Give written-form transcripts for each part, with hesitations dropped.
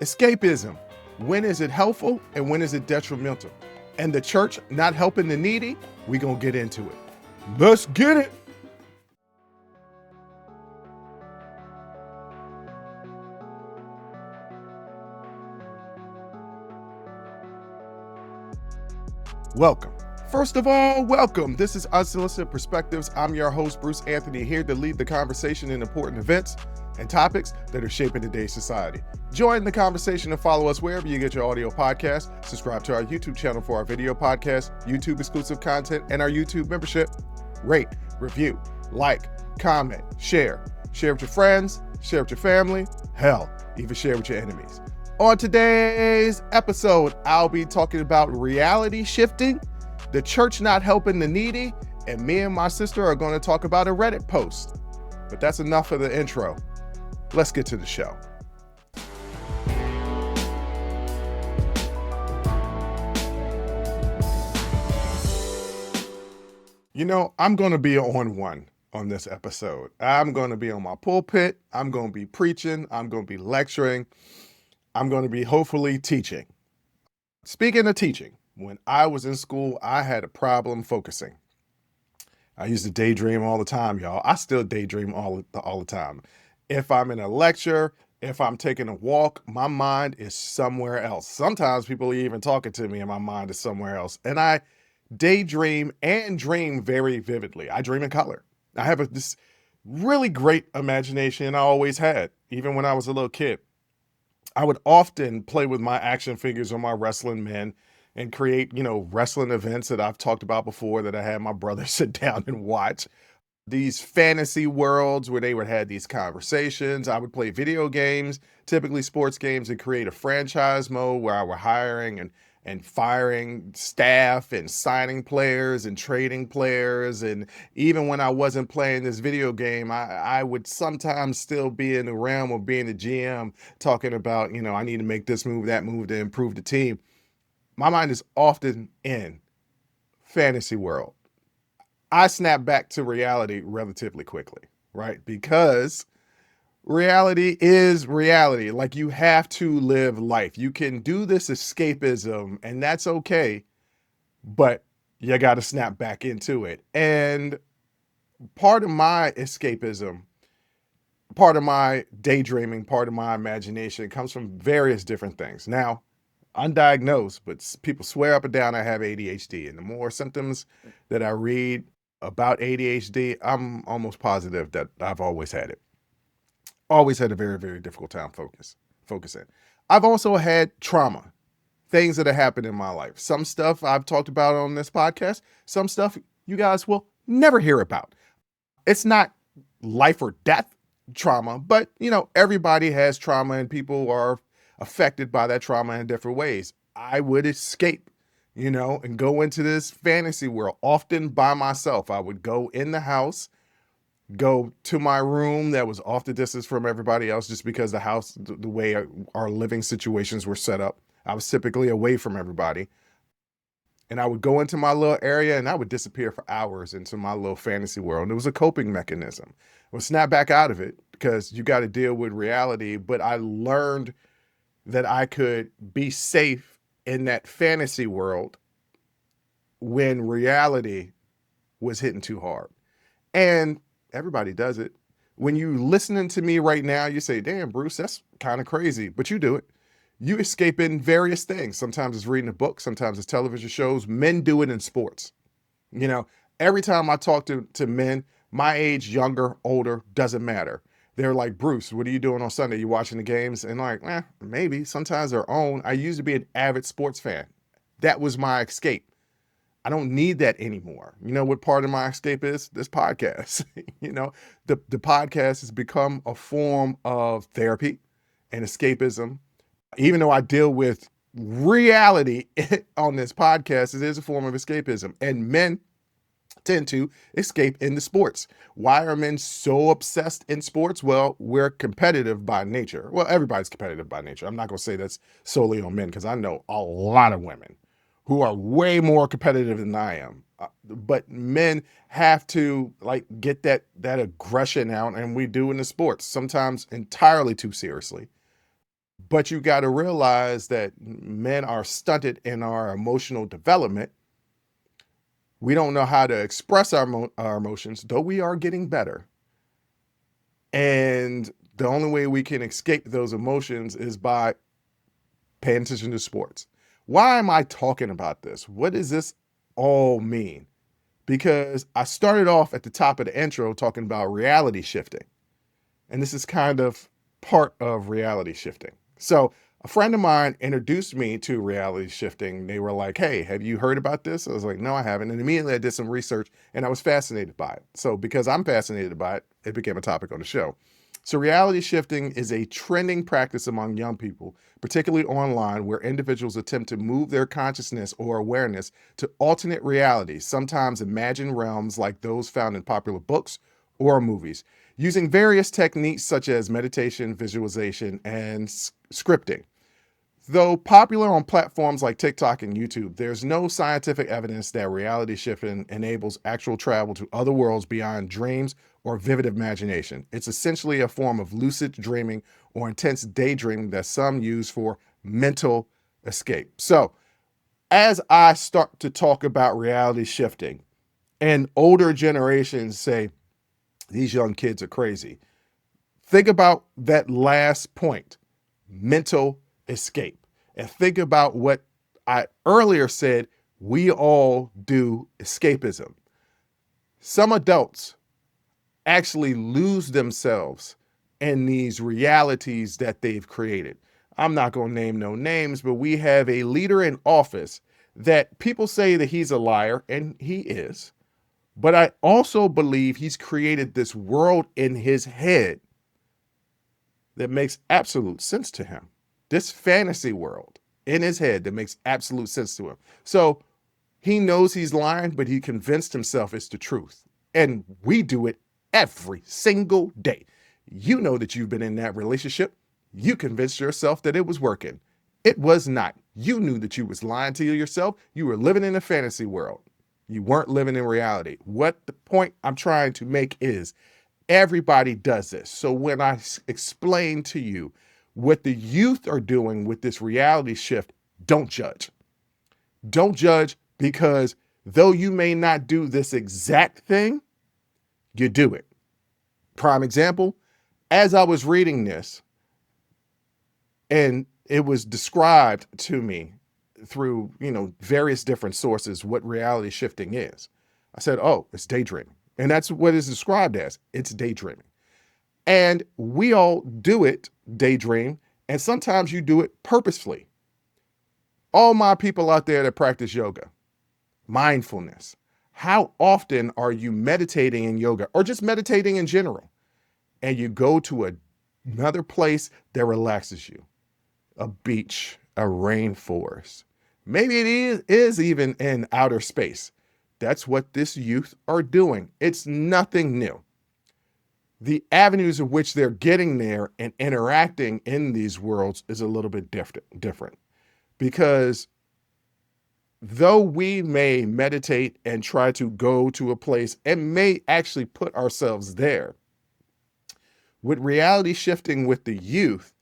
Escapism. When is it helpful and when is it detrimental? And the church not helping the needy? We're going to get into it. Let's get it. Welcome. First of all, welcome. This is Unsolicited Perspectives. I'm your host, Bruce Anthony, here to lead the conversation in important events and topics that are shaping today's society. Join the conversation and follow us wherever you get your audio podcast. Subscribe to our YouTube channel for our video podcast, YouTube exclusive content, and our YouTube membership. Rate, review, like, comment, share. Share with your friends, share with your family, hell, even share with your enemies. On today's episode, I'll be talking about reality shifting, the church not helping the needy, and me and my sister are going to talk about a Reddit post. But that's enough of the intro. Let's get to the show. You know, I'm going to be on one on this episode. I'm going to be on my pulpit. I'm going to be preaching. I'm going to be lecturing. I'm going to be hopefully teaching. Speaking of teaching, when I was in school, I had a problem focusing. I used to daydream all the time, y'all. I still daydream all the time. If I'm in a lecture, if I'm taking a walk, my mind is somewhere else. Sometimes people are even talking to me and my mind is somewhere else. And I daydream and dream very vividly. I dream in color. I have this really great imagination I always had, even when I was a little kid. I would often play with my action figures or my wrestling men and create, wrestling events that I've talked about before that I had my brother sit down and watch. These fantasy worlds where they would have these conversations. I would play video games, typically sports games, and create a franchise mode where I were hiring and firing staff and signing players and trading players. And even when I wasn't playing this video game, I would sometimes still be in the realm of being the GM talking about, I need to make this move, that move to improve the team. My mind is often in fantasy world. I snap back to reality relatively quickly, right? Because reality is reality. Like, you have to live life. You can do this escapism and that's okay, but you got to snap back into it. And part of my escapism, part of my daydreaming, part of my imagination comes from various different things. Now, undiagnosed, but people swear up and down I have ADHD. And the more symptoms that I read about ADHD, I'm almost positive that I've always had it. Always had a very, very difficult time focusing. I've also had trauma, things that have happened in my life. Some stuff I've talked about on this podcast, some stuff you guys will never hear about. It's not life or death trauma, but everybody has trauma and people are affected by that trauma in different ways. I would escape, and go into this fantasy world, often by myself. I would go in the house, go to my room that was off the distance from everybody else, just because the house, the way our living situations were set up, I was typically away from everybody. And I would go into my little area and I would disappear for hours into my little fantasy world. And it was a coping mechanism. I would snap back out of it because you got to deal with reality. But I learned that I could be safe in that fantasy world when reality was hitting too hard. And everybody does it. When you listening to me right now, you say, damn, Bruce, that's kind of crazy, but you do it. You escape in various things. Sometimes it's reading a book, sometimes it's television shows. Men do it in sports. Every time I talk to men, my age, younger, older, doesn't matter. They're like, Bruce, what are you doing on Sunday? You watching the games? And like, maybe. Sometimes they're on. I used to be an avid sports fan. That was my escape. I don't need that anymore. You know what part of my escape is? This podcast. The podcast has become a form of therapy and escapism. Even though I deal with reality on this podcast, it is a form of escapism. And men tend to escape into sports. Why are men so obsessed in sports? Well, we're competitive by nature. Well, everybody's competitive by nature. I'm not going to say that's solely on men, because I know a lot of women who are way more competitive than I am. But men have to get that aggression out, and we do in the sports, sometimes entirely too seriously. But you got to realize that men are stunted in our emotional development. We don't know how to express our emotions, though we are getting better. And the only way we can escape those emotions is by paying attention to sports. Why am I talking about this? What does this all mean? Because I started off at the top of the intro talking about reality shifting. And this is kind of part of reality shifting. So a friend of mine introduced me to reality shifting. They were like, hey, have you heard about this? I was like, no, I haven't. And immediately I did some research and I was fascinated by it. So because I'm fascinated by it, it became a topic on the show. So reality shifting is a trending practice among young people, particularly online, where individuals attempt to move their consciousness or awareness to alternate realities, sometimes imagined realms like those found in popular books or movies, using various techniques such as meditation, visualization, and scripting. Though popular on platforms like TikTok and YouTube, there's no scientific evidence that reality shifting enables actual travel to other worlds beyond dreams or vivid imagination. It's essentially a form of lucid dreaming or intense daydreaming that some use for mental escape. So, as I start to talk about reality shifting, and older generations say, these young kids are crazy. Think about that last point, mental escape. And think about what I earlier said, we all do escapism. Some adults actually lose themselves in these realities that they've created. I'm not going to name no names, but we have a leader in office that people say that he's a liar, and he is. But I also believe he's created this world in his head that makes absolute sense to him. This fantasy world in his head that makes absolute sense to him. So he knows he's lying, but he convinced himself it's the truth. And we do it every single day. You know that you've been in that relationship. You convinced yourself that it was working. It was not. You knew that you was lying to yourself. You were living in a fantasy world. You weren't living in reality. What the point I'm trying to make is, everybody does this. So when I explain to you what the youth are doing with this reality shift, don't judge. Don't judge, because though you may not do this exact thing, you do it. Prime example, as I was reading this and it was described to me through, various different sources, what reality shifting is, I said, oh, it's daydreaming. And that's what it's described as. It's daydreaming. And we all do it, daydream, and sometimes you do it purposefully. All my people out there that practice yoga, mindfulness, how often are you meditating in yoga or just meditating in general? And you go to another place that relaxes you, a beach, a rainforest. Maybe it is even in outer space. That's what this youth are doing. It's nothing new. The avenues of which they're getting there and interacting in these worlds is a little bit different. Because though we may meditate and try to go to a place and may actually put ourselves there, with reality shifting with the youth,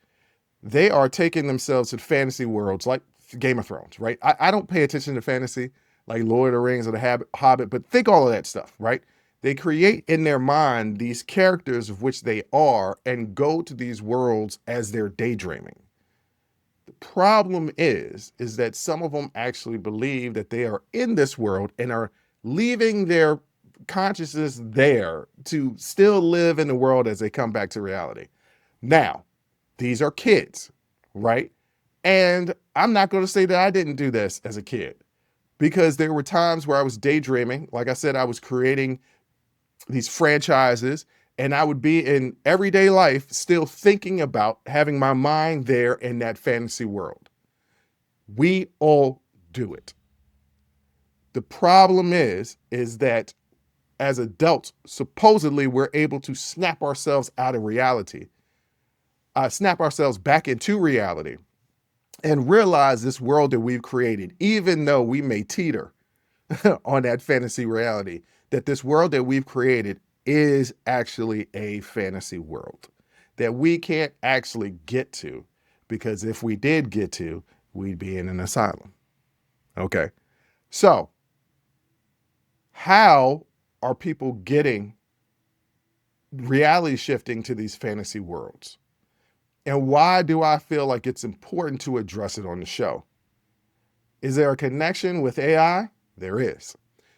they are taking themselves to fantasy worlds like Game of Thrones, right? I don't pay attention to fantasy like Lord of the Rings or the Hobbit, but think all of that stuff, right? They create in their mind these characters of which they are and go to these worlds as they're daydreaming. The problem is that some of them actually believe that they are in this world and are leaving their consciousness there to still live in the world as they come back to reality. Now, these are kids, right? And I'm not going to say that I didn't do this as a kid, because there were times where I was daydreaming. Like I said, I was creating these franchises, and I would be in everyday life still thinking about having my mind there in that fantasy world. We all do it. The problem is that as adults, supposedly we're able to snap ourselves out of reality, snap ourselves back into reality, and realize this world that we've created, even though we may teeter on that fantasy reality, that this world that we've created is actually a fantasy world that we can't actually get to, because if we did get to, we'd be in an asylum. Okay. So how are people getting reality shifting to these fantasy worlds? And why do I feel like it's important to address it on the show? Is there a connection with AI? There is.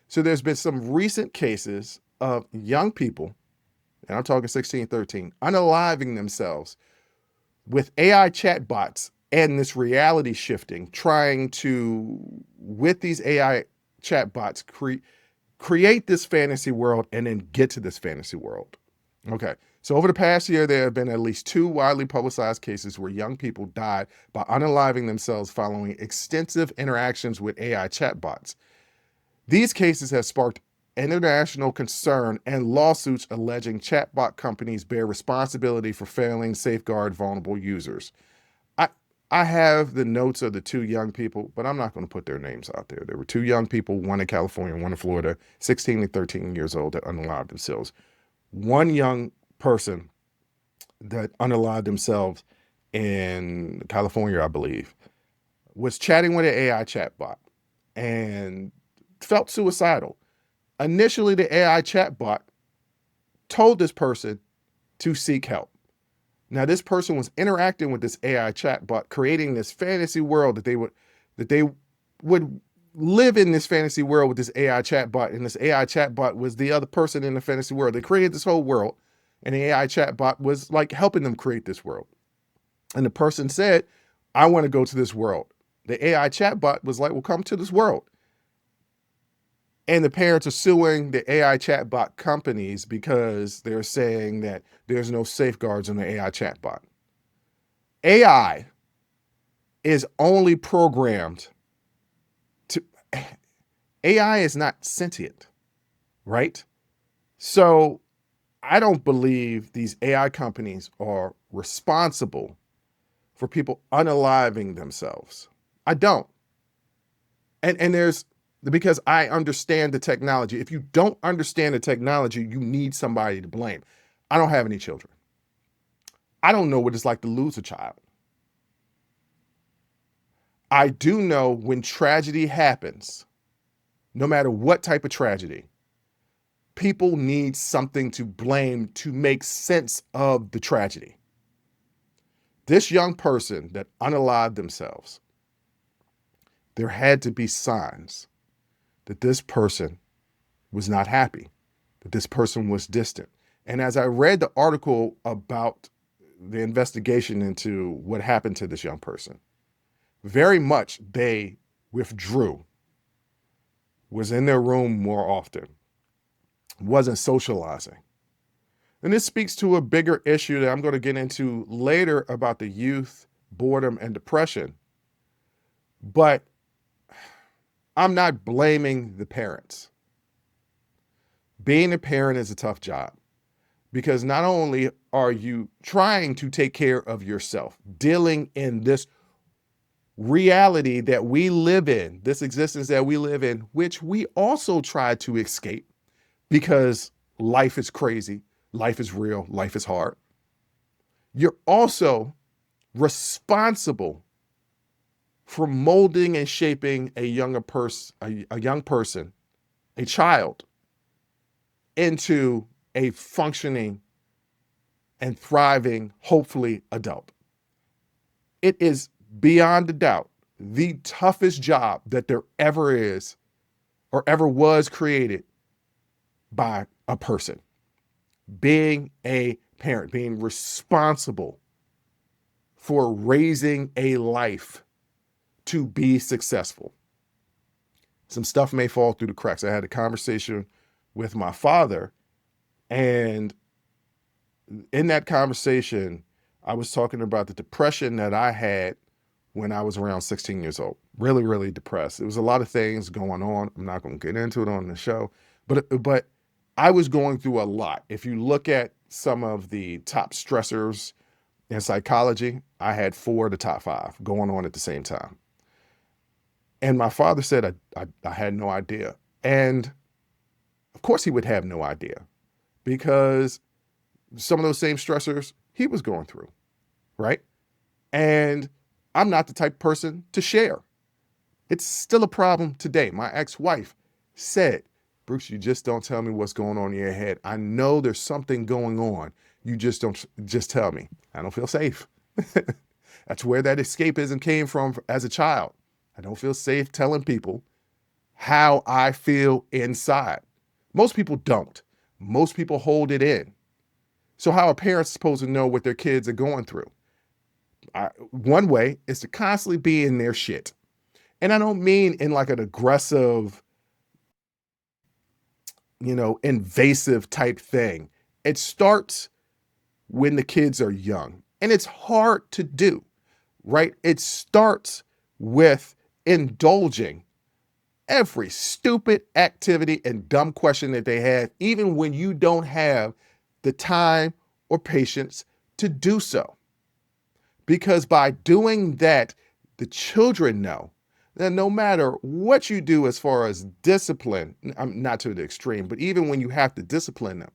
So there's been some recent cases of young people, and I'm talking 16, 13, unaliving themselves with AI chatbots and this reality shifting, trying to, with these AI chatbots, create this fantasy world and then get to this fantasy world. Okay. So over the past year, there have been at least 2 widely publicized cases where young people died by unaliving themselves following extensive interactions with AI chatbots. These cases have sparked international concern and lawsuits alleging chatbot companies bear responsibility for failing to safeguard vulnerable users. I have the notes of the 2 young people, but I'm not going to put their names out there. There were 2 young people, one in California, one in Florida, 16 and 13 years old, that unalived themselves. One young person that unalived themselves in California, I believe, was chatting with an AI chatbot and felt suicidal. Initially, the AI chatbot told this person to seek help. Now, this person was interacting with this AI chatbot, creating this fantasy world that they would live in, this fantasy world with this AI chatbot, and this AI chatbot was the other person in the fantasy world. They created this whole world, and the AI chatbot was like helping them create this world. And the person said, I want to go to this world. The AI chatbot was like, well, come to this world. And the parents are suing the AI chatbot companies because they're saying that there's no safeguards on the AI chatbot. AI is only programmed to, AI is not sentient, right? So I don't believe these AI companies are responsible for people unaliving themselves. I don't. And there's, because I understand the technology. If you don't understand the technology, you need somebody to blame. I don't have any children. I don't know what it's like to lose a child. I do know when tragedy happens, no matter what type of tragedy, people need something to blame to make sense of the tragedy. This young person that unalived themselves, there had to be signs that this person was not happy, that this person was distant. And as I read the article about the investigation into what happened to this young person, very much they withdrew, was in their room more often, wasn't socializing. And this speaks to a bigger issue that I'm going to get into later about the youth, boredom, and depression. But I'm not blaming the parents. Being a parent is a tough job because not only are you trying to take care of yourself, dealing in this reality that we live in, this existence that we live in, which we also try to escape because life is crazy, life is real, life is hard. You're also responsible for molding and shaping a young person, a child, into a functioning and thriving, hopefully, adult. It is beyond a doubt the toughest job that there ever is or ever was created by a person. Being a parent, being responsible for raising a life to be successful. Some stuff may fall through the cracks. I had a conversation with my father, and in that conversation, I was talking about the depression that I had when I was around 16 years old. Really, really depressed. There was a lot of things going on. I'm not going to get into it on the show, but I was going through a lot. If you look at some of the top stressors in psychology, I had 4 of the top 5 going on at the same time. And my father said I had no idea. And of course he would have no idea because some of those same stressors he was going through, right? And I'm not the type of person to share. It's still a problem today. My ex-wife said, Bruce, you just don't tell me what's going on in your head. I know there's something going on. You just don't just tell me. I don't feel safe. That's where that escapism came from as a child. I don't feel safe telling people how I feel inside. Most people don't. Most people hold it in. So how are parents supposed to know what their kids are going through? One way is to constantly be in their shit. And I don't mean in like an aggressive, invasive type thing. It starts when the kids are young. And it's hard to do, right? It starts with indulging every stupid activity and dumb question that they have, even when you don't have the time or patience to do so. Because by doing that, the children know that no matter what you do as far as discipline, not to the extreme, but even when you have to discipline them,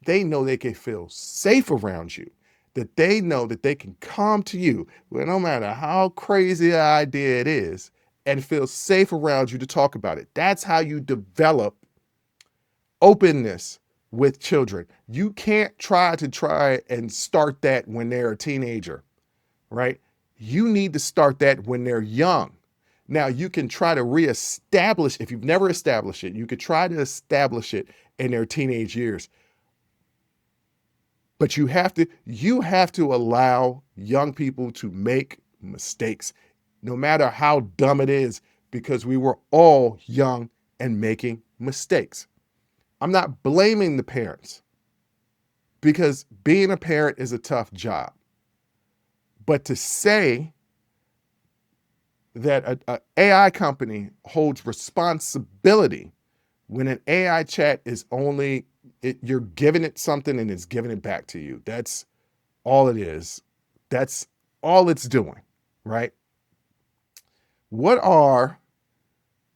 they know they can feel safe around you, that they know that they can come to you, well, no matter how crazy an idea it is, and feel safe around you to talk about it. That's how you develop openness with children. You can't try and start that when they're a teenager, right? You need to start that when they're young. Now, you can try to reestablish, if you've never established it, you could try to establish it in their teenage years. But you have to allow young people to make mistakes, no matter how dumb it is, because we were all young and making mistakes. I'm not blaming the parents, because being a parent is a tough job. But to say that an AI company holds responsibility when an AI chat is you're giving it something and it's giving it back to you. That's all it is. That's all it's doing, right? What are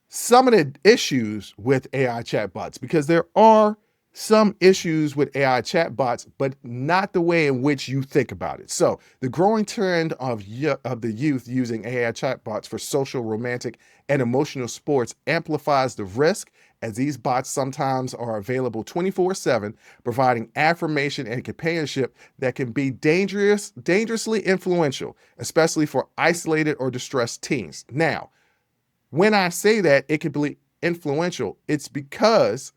some of the issues with AI chatbots? Because there are some issues with AI chatbots, but not the way in which you think about it. So the growing trend of the youth using AI chatbots for social, romantic, and emotional sports amplifies the risk, as these bots sometimes are available 24/7, providing affirmation and companionship that can be dangerously influential, especially for isolated or distressed teens. Now, when I say that it can be influential, it's because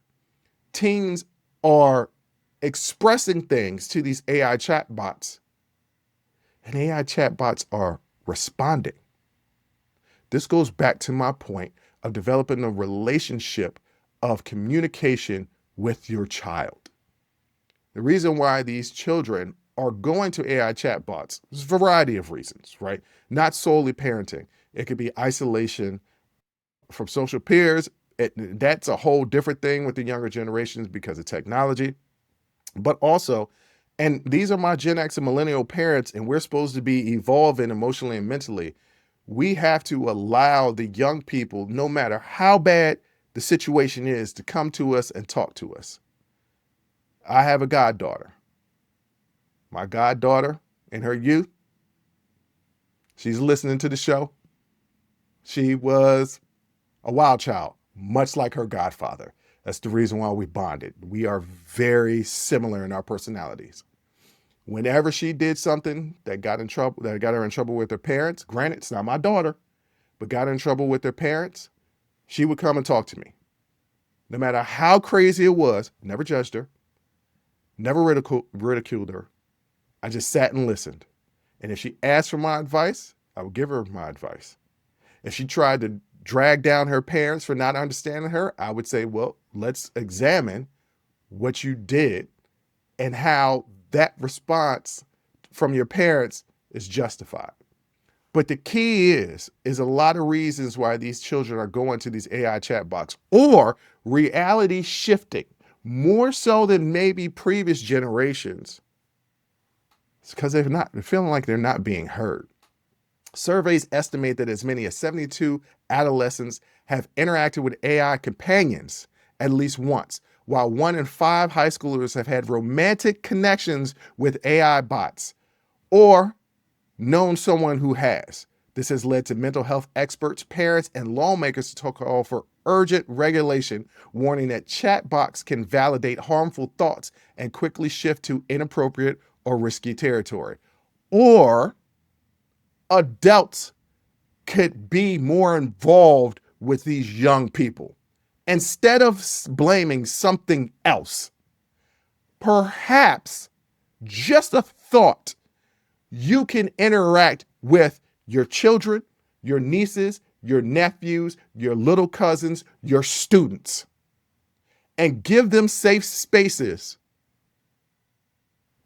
teens are expressing things to these AI chatbots, and AI chatbots are responding. This goes back to my point of developing a relationship of communication with your child. The reason why these children are going to AI chatbots is a variety of reasons, right? Not solely parenting. It could be isolation from social peers. That's a whole different thing with the younger generations because of technology. But also, and these are my Gen X and millennial parents, and we're supposed to be evolving emotionally and mentally. We have to allow the young people, no matter how bad the situation is, to come to us and talk to us. I have a goddaughter. My goddaughter in her youth, she's listening to the show. She was a wild child, much like her godfather. That's the reason why we bonded. We are very similar in our personalities. Whenever she did something that got her in trouble with her parents, granted, it's not my daughter, but got her in trouble with her parents, she would come and talk to me. No matter how crazy it was, never judged her, never ridiculed her. I just sat and listened. And if she asked for my advice, I would give her my advice. If she tried to drag down her parents for not understanding her, I would say, well, let's examine what you did and how that response from your parents is justified. But the key is a lot of reasons why these children are going to these AI chatbots, or reality shifting more so than maybe previous generations. It's because they're feeling like they're not being heard. Surveys estimate that as many as 72 adolescents have interacted with AI companions at least once, while 1 in 5 high schoolers have had romantic connections with AI bots, or known someone who has. This has led to mental health experts, parents, and lawmakers to call for urgent regulation, warning that chatbots can validate harmful thoughts and quickly shift to inappropriate or risky territory. Or adults could be more involved with these young people. Instead of blaming something else, perhaps just a thought, you can interact with your children, your nieces, your nephews, your little cousins, your students, and give them safe spaces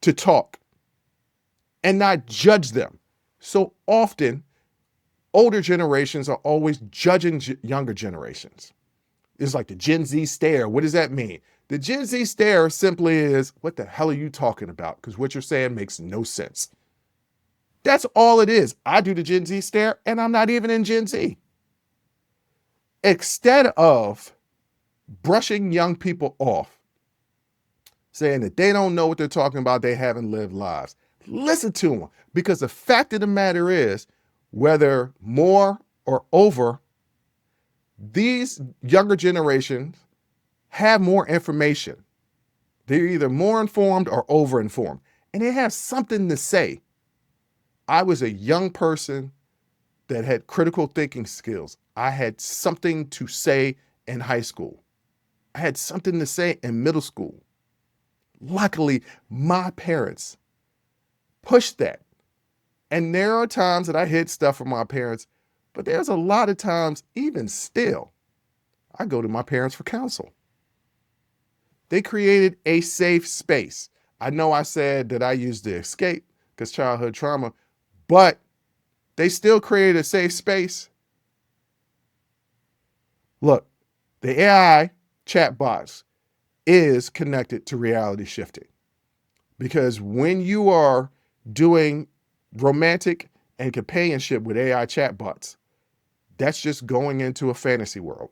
to talk and not judge them. So often, older generations are always judging younger generations. It's like the Gen Z stare. What does that mean? The Gen Z stare simply is, what the hell are you talking about? Because what you're saying makes no sense. That's all it is. I do the Gen Z stare, and I'm not even in Gen Z. Instead of brushing young people off, saying that they don't know what they're talking about, they haven't lived lives, listen to them. Because the fact of the matter is, whether more or over, these younger generations have more information. They're either more informed or over-informed, and they have something to say. I was a young person that had critical thinking skills. I had something to say in high school. I had something to say in middle school. Luckily, my parents pushed that. And there are times that I hid stuff from my parents, but there's a lot of times, even still, I go to my parents for counsel. They created a safe space. I know I said that I used to escape because childhood trauma, but they still created a safe space. Look, the AI chatbots is connected to reality shifting, because when you are doing romantic and companionship with AI chatbots, that's just going into a fantasy world.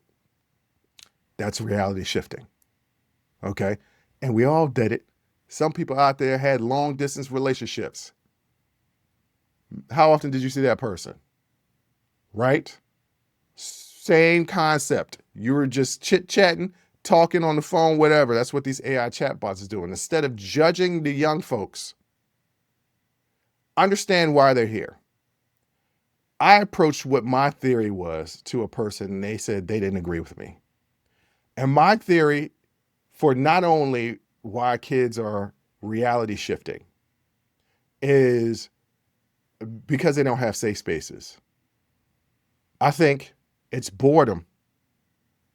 That's reality shifting. Okay? And we all did it. Some people out there had long distance relationships. How often did you see that person? Right? Same concept. You were just chit-chatting, talking on the phone, whatever. That's what these AI chatbots is doing. Instead of judging the young folks, understand why they're here. I approached what my theory was to a person, and they said they didn't agree with me. And my theory for not only why kids are reality shifting is because they don't have safe spaces. I think it's boredom.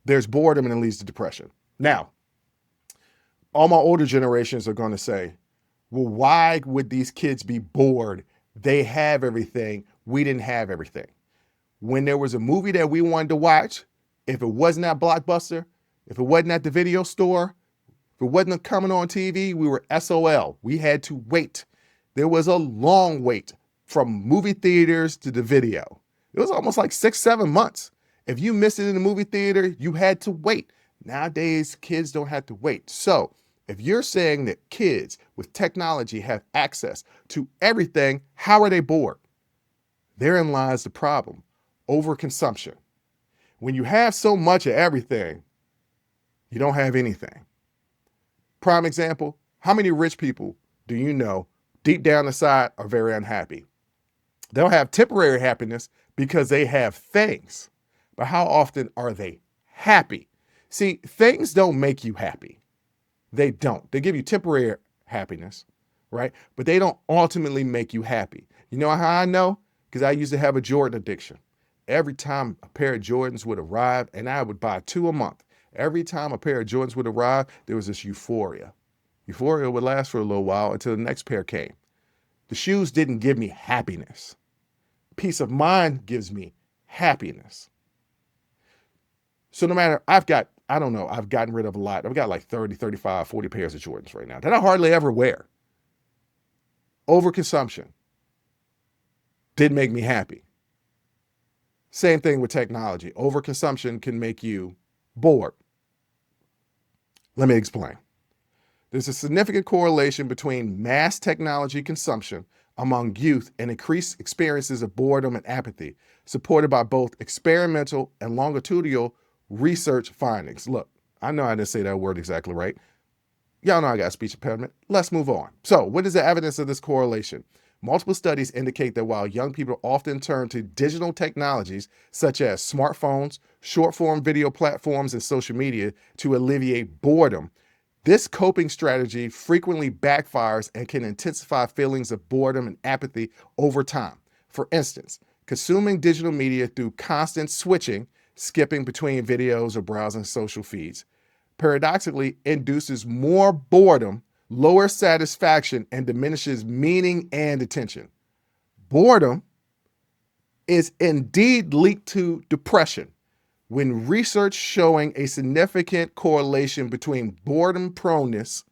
There's boredom, and it leads to depression. Now, all my older generations are going to say, well, why would these kids be bored? They have everything. We didn't have everything. When there was a movie that we wanted to watch, if it wasn't at Blockbuster, if it wasn't at the video store, if it wasn't coming on TV, we were SOL. We had to wait. There was a long wait from movie theaters to the video. It was almost like 6-7 months. If you missed it in the movie theater, you had to wait. Nowadays, kids don't have to wait. So if you're saying that kids with technology have access to everything, how are they bored? Therein lies the problem: overconsumption. When you have so much of everything, you don't have anything. Prime example, how many rich people do you know deep down inside are very unhappy? They'll have temporary happiness because they have things, but how often are they happy? See, things don't make you happy. They don't. They give you temporary happiness, right? But they don't ultimately make you happy. You know how I know? Because I used to have a Jordan addiction. Every time a pair of Jordans would arrive, and I would buy 2 a month. Every time a pair of Jordans would arrive, there was this euphoria. Euphoria would last for a little while until the next pair came. The shoes didn't give me happiness. Peace of mind gives me happiness. So no matter, I've gotten rid of a lot. I've got like 30, 35, 40 pairs of Jordans right now that I hardly ever wear. Overconsumption didn't make me happy. Same thing with technology. Overconsumption can make you bored. Let me explain. There's a significant correlation between mass technology consumption, among youth and increased experiences of boredom and apathy, supported by both experimental and longitudinal research findings. Look, I know I didn't say that word exactly right. Y'all know I got a speech impediment. Let's move on. So, what is the evidence of this correlation? Multiple studies indicate that while young people often turn to digital technologies such as smartphones, short-form video platforms, and social media to alleviate boredom, this coping strategy frequently backfires and can intensify feelings of boredom and apathy over time. For instance, consuming digital media through constant switching, skipping between videos or browsing social feeds, paradoxically induces more boredom, lower satisfaction, and diminishes meaning and attention. Boredom is indeed linked to depression, when research showing a significant correlation between boredom proneness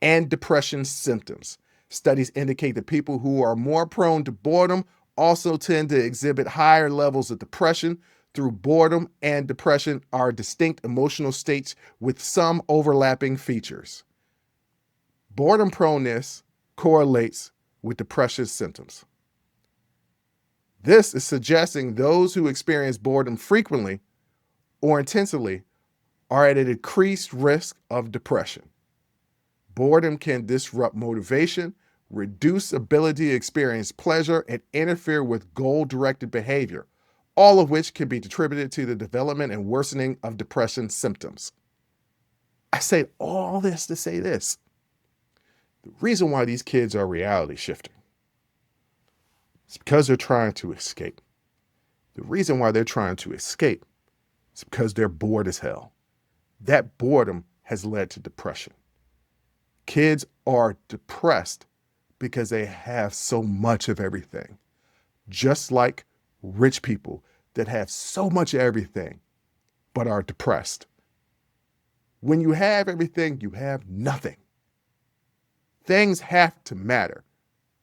and depression symptoms. Studies indicate that people who are more prone to boredom also tend to exhibit higher levels of depression. Through boredom and depression are distinct emotional states with some overlapping features. Boredom proneness correlates with depression symptoms. This is suggesting those who experience boredom frequently or intensely are at an increased risk of depression. Boredom can disrupt motivation, reduce ability to experience pleasure, and interfere with goal-directed behavior, all of which can be attributed to the development and worsening of depression symptoms. I say all this to say this. The reason why these kids are reality shifting is because they're trying to escape. The reason why they're trying to escape is because they're bored as hell. That boredom has led to depression. Kids are depressed because they have so much of everything. Just like rich people that have so much of everything but are depressed. When you have everything, you have nothing. Things have to matter.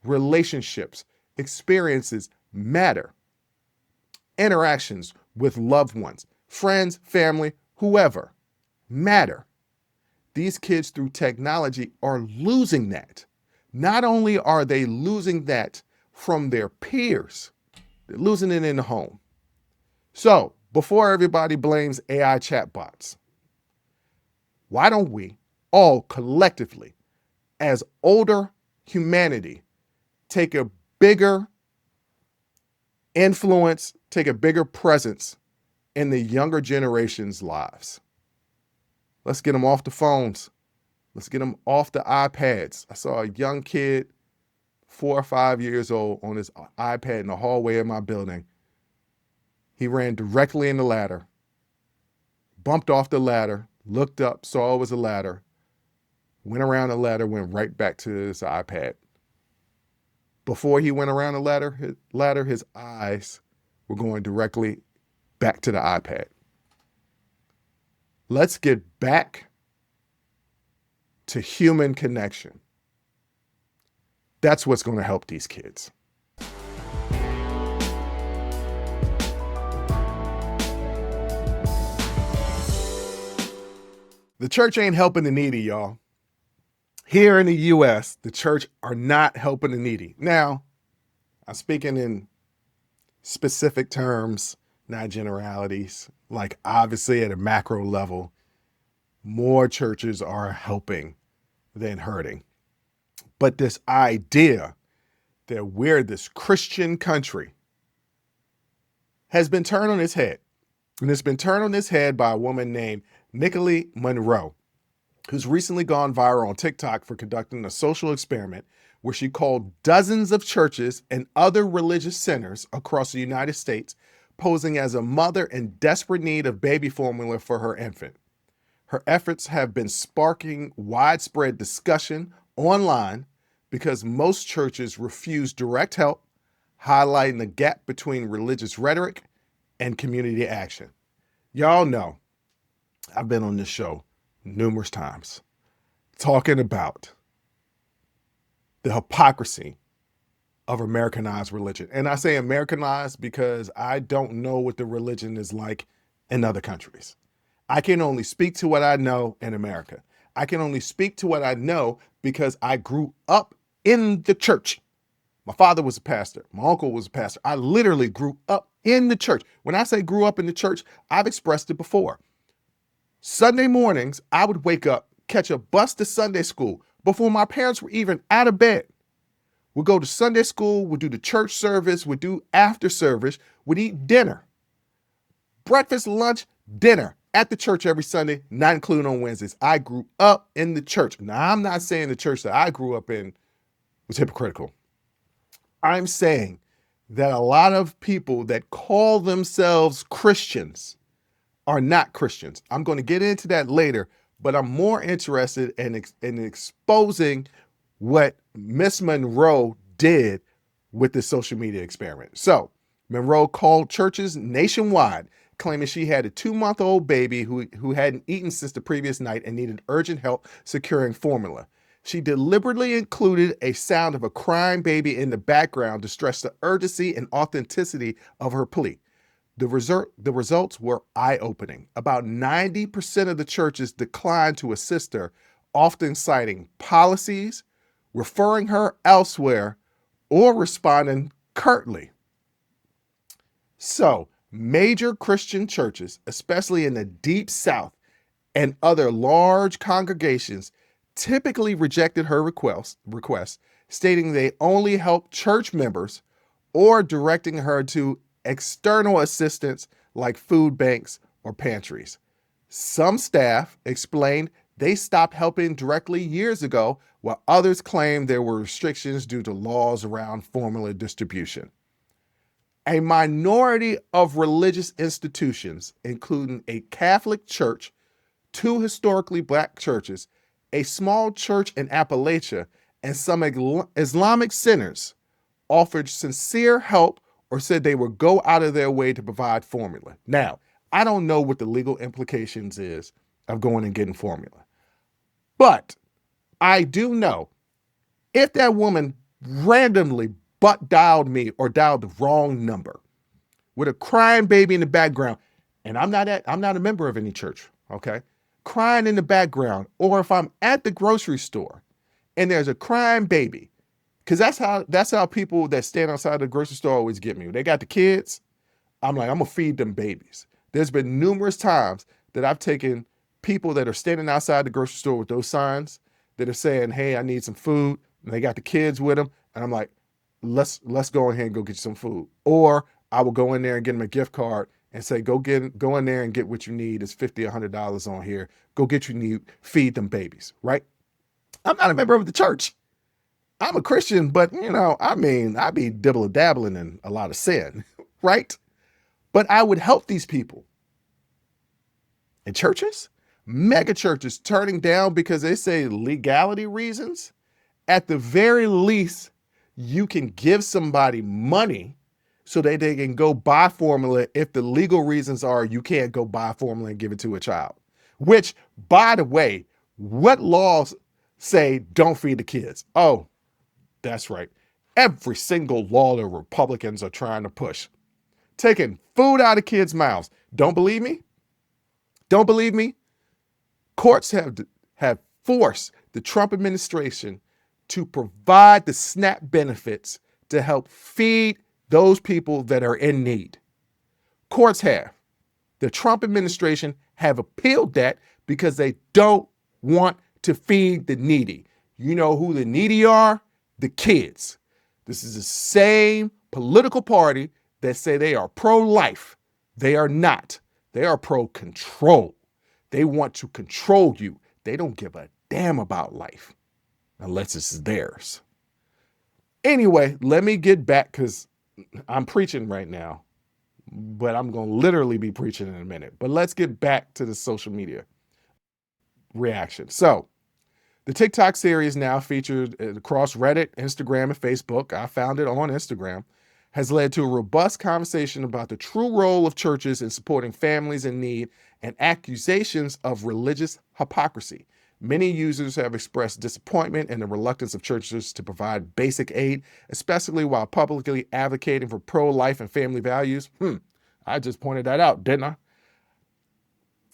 Relationships, experiences matter. Interactions with loved ones, friends, family, whoever, matter. These kids through technology are losing that. Not only are they losing that from their peers, they're losing it in the home. So, before everybody blames AI chatbots, why don't we all collectively, as older humanity, take a bigger influence, take a bigger presence in the younger generation's lives? Let's get them off the phones. Let's get them off the iPads. I saw a young kid, 4 or 5 years old, on his iPad in the hallway of my building. He ran directly in the ladder, bumped off the ladder, looked up, saw it was a ladder, went around the ladder, went right back to his iPad. Before he went around the ladder, his eyes were going directly back to the iPad. Let's get back to human connection. That's what's going to help these kids. The church ain't helping the needy, y'all. Here in the U.S., the church are not helping the needy. Now, I'm speaking in specific terms, not generalities. Like, obviously, at a macro level, more churches are helping than hurting. But this idea that we're this Christian country has been turned on its head. And it's been turned on its head by a woman named Nicolette Monroe, who's recently gone viral on TikTok for conducting a social experiment where she called dozens of churches and other religious centers across the United States, posing as a mother in desperate need of baby formula for her infant. Her efforts have been sparking widespread discussion online because most churches refuse direct help, highlighting the gap between religious rhetoric and community action. Y'all know I've been on this show numerous times talking about the hypocrisy of Americanized religion. And I say Americanized because I don't know what the religion is like in other countries. I can only speak to what I know in America. I can only speak to what I know because I grew up in the church. My father was a pastor. My uncle was a pastor. I literally grew up in the church. When I say grew up in the church, I've expressed it before. Sunday mornings, I would wake up, catch a bus to Sunday school before my parents were even out of bed. We'd go to Sunday school, we'd do the church service, we'd do after service, we'd eat dinner. Breakfast, lunch, dinner at the church every Sunday, not including on Wednesdays. I grew up in the church. Now, I'm not saying the church that I grew up in was hypocritical. I'm saying that a lot of people that call themselves Christians are not Christians. I'm going to get into that later, but I'm more interested in exposing what Miss Monroe did with the social media experiment. So Monroe called churches nationwide, claiming she had a 2-month-old baby who hadn't eaten since the previous night and needed urgent help securing formula. She deliberately included a sound of a crying baby in the background to stress the urgency and authenticity of her plea. The results were eye-opening. About 90% of the churches declined to assist her, often citing policies, referring her elsewhere, or responding curtly. So, major Christian churches, especially in the Deep South and other large congregations, typically rejected her request, stating they only helped church members or directing her to external assistance like food banks or pantries. Some staff explained they stopped helping directly years ago, while others claimed there were restrictions due to laws around formula distribution. A minority of religious institutions, including a Catholic church, 2 historically Black churches, a small church in Appalachia, and some Islamic centers, offered sincere help or said they would go out of their way to provide formula. Now, I don't know what the legal implications is of going and getting formula, but I do know if that woman randomly butt dialed me or dialed the wrong number with a crying baby in the background, and I'm not a member of any church, okay? Crying in the background, or if I'm at the grocery store and there's a crying baby, because that's how people that stand outside the grocery store always get me. When they got the kids, I'm like, I'm gonna feed them babies. There's been numerous times that I've taken people that are standing outside the grocery store with those signs that are saying, hey, I need some food, and they got the kids with them, and I'm like, let's go ahead and go get you some food. Or I will go in there and get them a gift card and say, go in there and get what you need. It's $50, $100 on here. Go get what you need, feed them babies, right? I'm not a member of the church. I'm a Christian, but I be dibble-dabbling in a lot of sin, right? But I would help these people. And churches, mega churches, turning down because they say legality reasons. At the very least, you can give somebody money so that they can go buy formula if the legal reasons are you can't go buy formula and give it to a child. Which, by the way, what laws say don't feed the kids? Oh, that's right. Every single law the Republicans are trying to push. Taking food out of kids' mouths. Don't believe me? Don't believe me? Courts have forced the Trump administration to provide the SNAP benefits to help feed those people that are in need. Courts have. The Trump administration have appealed that because they don't want to feed the needy. You know who the needy are? The kids. This is the same political party that say they are pro-life. They are not. They are pro-control. They want to control you. They don't give a damn about life unless it's theirs. Anyway, let me get back because I'm preaching right now, but I'm going to literally be preaching in a minute. But let's get back to the social media reaction. So the TikTok series, now featured across Reddit, Instagram, and Facebook, I found it on Instagram, has led to a robust conversation about the true role of churches in supporting families in need and accusations of religious hypocrisy. Many users have expressed disappointment in the reluctance of churches to provide basic aid, especially while publicly advocating for pro-life and family values. I just pointed that out, didn't I?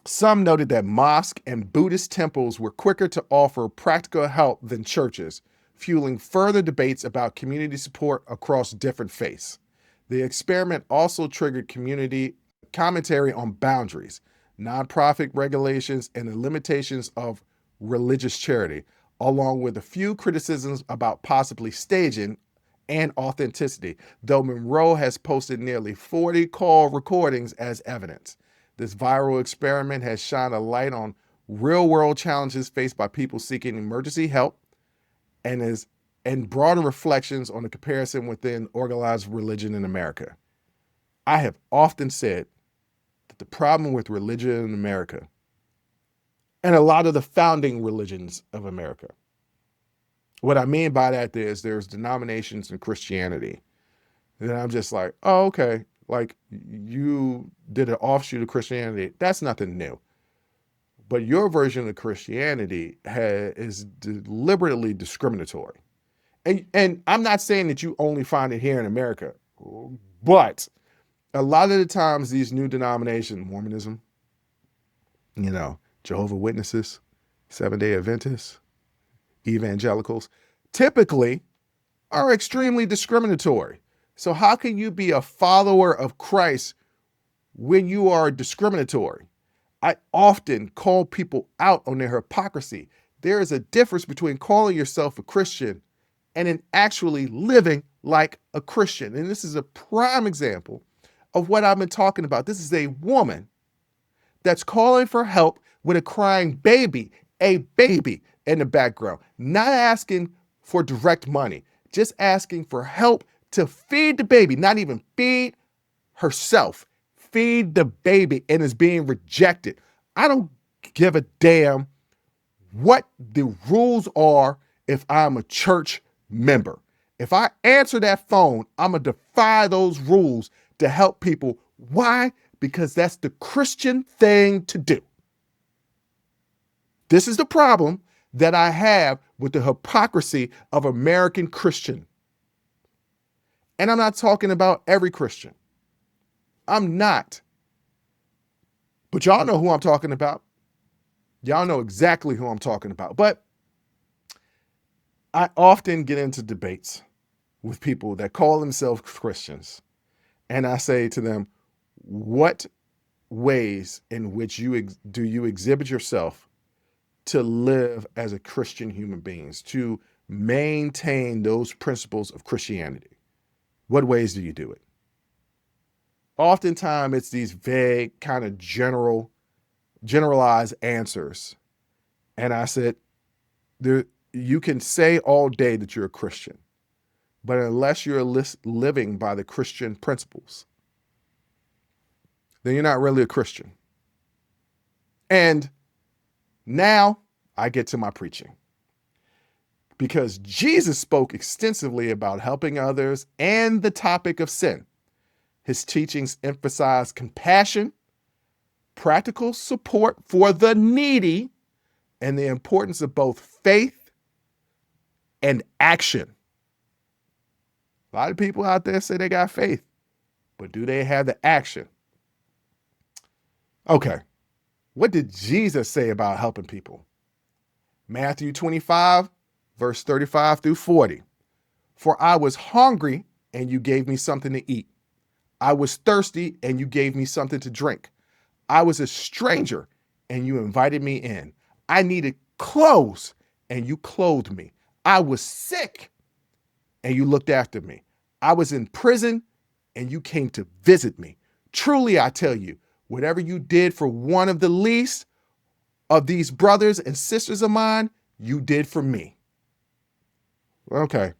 Some noted that mosques and Buddhist temples were quicker to offer practical help than churches, fueling further debates about community support across different faiths. The experiment also triggered community commentary on boundaries, nonprofit regulations, and the limitations of religious charity, along with a few criticisms about possibly staging and authenticity, though Monroe has posted nearly 40 call recordings as evidence. This viral experiment has shined a light on real-world challenges faced by people seeking emergency help and broader reflections on the comparison within organized religion in America. I have often said that the problem with religion in America, and a lot of the founding religions of America, what I mean by that is there's denominations in Christianity. And I'm just like, oh, okay. Like, you did an offshoot of Christianity. That's nothing new. But your version of Christianity is deliberately discriminatory. And I'm not saying that you only find it here in America, but a lot of the times these new denominations, Mormonism, Jehovah's Witnesses, Seventh-day Adventists, evangelicals, typically are extremely discriminatory. So how can you be a follower of Christ when you are discriminatory? I often call people out on their hypocrisy. There is a difference between calling yourself a Christian and in actually living like a Christian. And this is a prime example of what I've been talking about. This is a woman that's calling for help with a crying baby in the background, not asking for direct money, just asking for help to feed the baby, not even feed herself, feed the baby, and is being rejected. I don't give a damn what the rules are if I'm a church member. If I answer that phone, I'm going to defy those rules to help people. Why? Because that's the Christian thing to do. This is the problem that I have with the hypocrisy of American Christian. And I'm not talking about every Christian. I'm not. But y'all know who I'm talking about. Y'all know exactly who I'm talking about. But I often get into debates with people that call themselves Christians. And I say to them, what ways in which do you exhibit yourself to live as a Christian human beings, to maintain those principles of Christianity? What ways do you do it? Oftentimes it's these vague, kind of generalized answers. And I said, you can say all day that you're a Christian, but unless you're living by the Christian principles, then you're not really a Christian. And now I get to my preaching. Because Jesus spoke extensively about helping others and the topic of sin. His teachings emphasize compassion, practical support for the needy, and the importance of both faith and action. A lot of people out there say they got faith, but do they have the action? Okay, what did Jesus say about helping people? Matthew 25, verse 35 through 40. For I was hungry and you gave me something to eat. I was thirsty and you gave me something to drink. I was a stranger and you invited me in. I needed clothes and you clothed me. I was sick and you looked after me. I was in prison and you came to visit me. Truly, I tell you, whatever you did for one of the least of these brothers and sisters of mine, you did for me. Okay.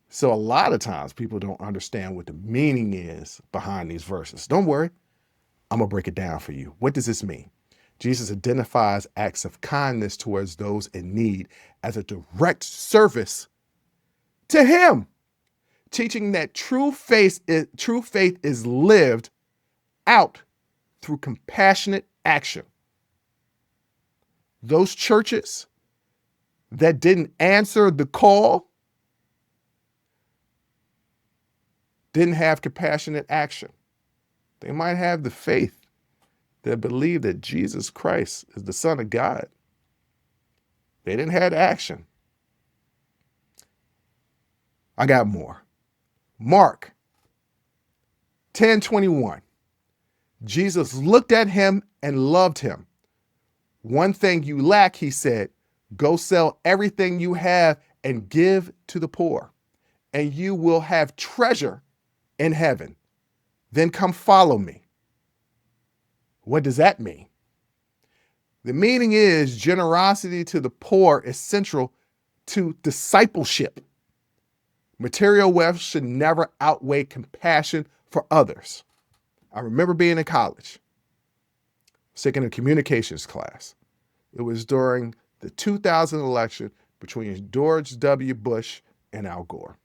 So a lot of times people don't understand what the meaning is behind these verses. Don't worry. I'm going to break it down for you. What does this mean? Jesus identifies acts of kindness towards those in need as a direct service to him, teaching that true faith is lived out through compassionate action. Those churches that didn't answer the call didn't have compassionate action. They might have the faith that believe that Jesus Christ is the Son of God. They didn't have action. I got more. Mark 10:21. Jesus looked at him and loved him. One thing you lack, he said, go sell everything you have and give to the poor, and you will have treasure in heaven. Then come follow me. What does that mean? The meaning is generosity to the poor is central to discipleship. Material wealth should never outweigh compassion for others. I remember being in college, taking a communications class. It was during the 2000 election between George W. Bush and Al Gore.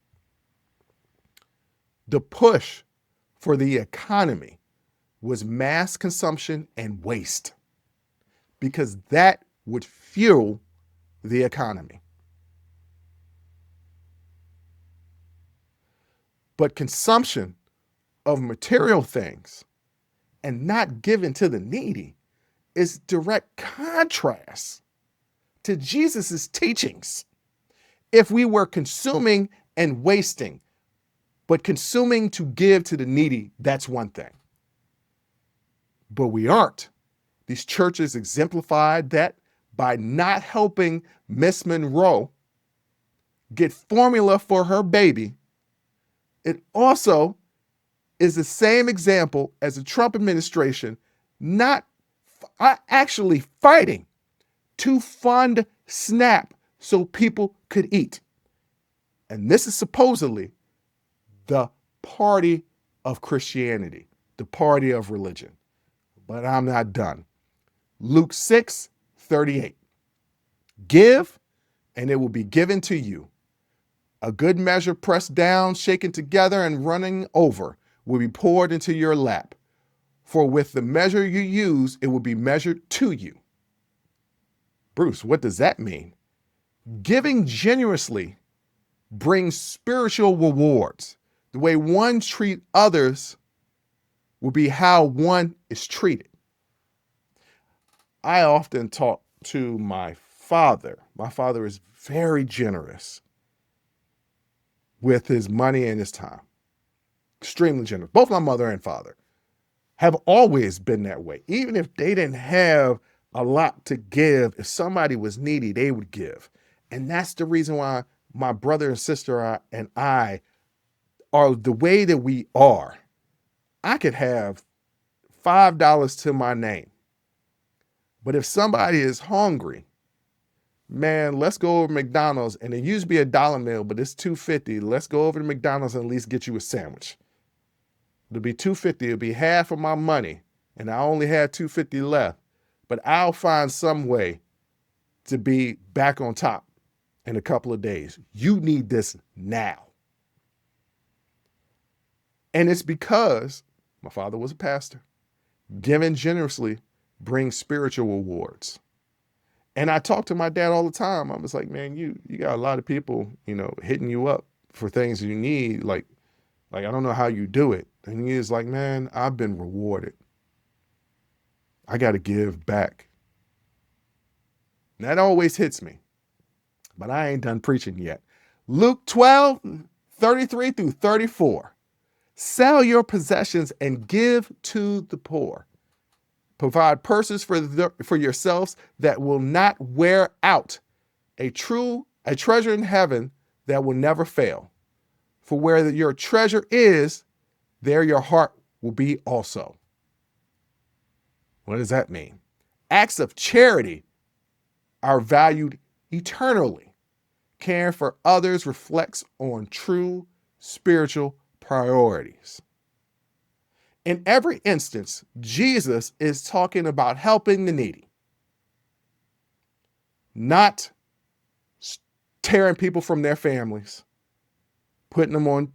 The push for the economy was mass consumption and waste, because that would fuel the economy. But consumption of material things and not giving to the needy is direct contrast to Jesus's teachings. If we were consuming and wasting, but consuming to give to the needy, that's one thing. But we aren't. These churches exemplified that by not helping Miss Monroe get formula for her baby. It also is the same example as the Trump administration not actually fighting to fund SNAP so people could eat. And this is supposedly the party of Christianity, the party of religion. But I'm not done. Luke 6:38. Give, and it will be given to you. A good measure pressed down, shaken together, and running over will be poured into your lap. For with the measure you use, it will be measured to you. Bruce, what does that mean? Giving generously brings spiritual rewards. The way one treats others will be how one is treated. I often talk to my father. My father is very generous with his money and his time. Extremely generous. Both my mother and father have always been that way. Even if they didn't have a lot to give, if somebody was needy, they would give. And that's the reason why my brother and sister and I are the way that we are. I could have $5 to my name. But if somebody is hungry, man, let's go over to McDonald's, and it used to be $1 meal, but it's $2.50. Let's go over to McDonald's and at least get you a sandwich. It'll be $2.50. It'll be half of my money, and I only had $2.50 left. But I'll find some way to be back on top in a couple of days. You need this now. And it's because my father was a pastor. Giving generously brings spiritual rewards. And I talk to my dad all the time. I was like, man, you got a lot of people, hitting you up for things you need. Like I don't know how you do it. And he is like, man, I've been rewarded. I got to give back. And that always hits me. But I ain't done preaching yet. Luke 12:33-34. Sell your possessions and give to the poor. Provide purses for yourselves that will not wear out, a treasure in heaven that will never fail. For where your treasure is, there your heart will be also. What does that mean? Acts of charity are valued eternally. Caring for others reflects on true spiritual priorities. In every instance, Jesus is talking about helping the needy, not tearing people from their families, putting them on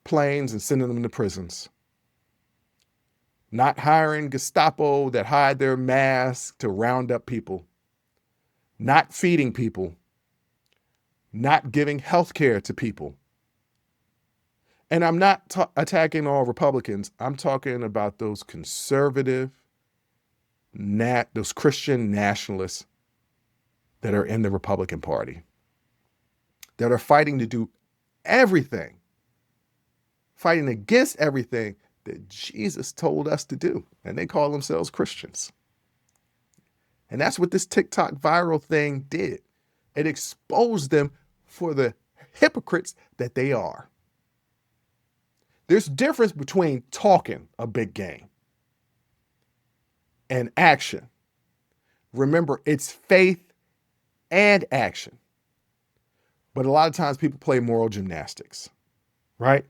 planes and sending them to prisons, not hiring Gestapo that hide their masks to round up people, not feeding people, not giving health care to people. And I'm not attacking all Republicans. I'm talking about those conservative, those Christian nationalists that are in the Republican Party, that are fighting to do everything, fighting against everything that Jesus told us to do. And they call themselves Christians. And that's what this TikTok viral thing did. It exposed them for the hypocrites that they are. There's a difference between talking a big game and action. Remember, it's faith and action. But a lot of times people play moral gymnastics, right?